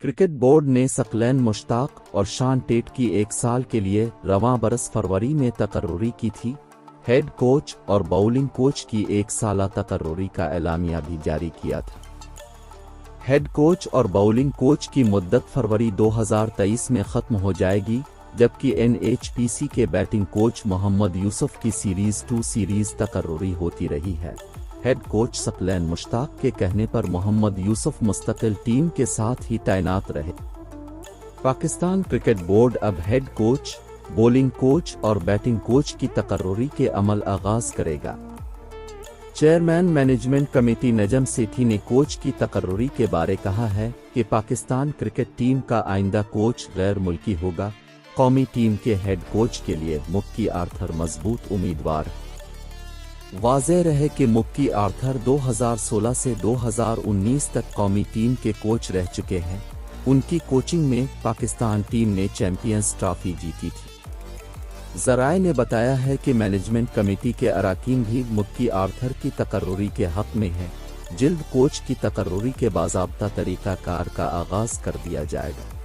Cricket board نے ثقلین مشتاق اور شان ٹیٹ کی 1 سال کے لیے رواں برس فروری میں تقرری کی تھی۔ ہیڈ کوچ اور باؤلنگ کوچ کی 1 سالہ تقرری کا اعلامیہ بھی جاری کیا تھا۔ ہیڈ کوچ اور باؤلنگ کوچ کی مدت فروری 2023 میں ختم ہو جائے گی، جبکہ NHPC کے بیٹنگ کوچ محمد یوسف کی سیریز 2 سیریز تقرری ہوتی رہی ہے۔ ہیڈ کوچ ثقلین مشتاق کے کہنے پر محمد یوسف مستقل ٹیم کے ساتھ ہی تعینات رہے۔ پاکستان کرکٹ بورڈ اب ہیڈ کوچ، بولنگ کوچ اور بیٹنگ کوچ کی تقرری کے عمل آغاز کرے گا۔ Chairman management committee Najam Sethi نے کوچ کی تقرری کے بارے کہا ہے کہ پاکستان کرکٹ ٹیم کا آئندہ کوچ غیر ملکی ہوگا۔ قومی ٹیم کے ہیڈ کوچ کے لیے مکی آرتھر مضبوط امیدوار ہے۔ واضح رہے کہ مکی آرتھر 2016 سے 2019 تک قومی ٹیم کے کوچ رہ چکے ہیں۔ ان کی کوچنگ میں پاکستان ٹیم نے چیمپئنز ٹرافی جیتی تھی۔ ذرائع نے بتایا ہے کہ مینجمنٹ کمیٹی کے اراکین بھی مکی آرتھر کی تقرری کے حق میں ہیں۔ جلد کوچ کی تقرری کے باضابطہ طریقہ کار کا آغاز کر دیا جائے گا۔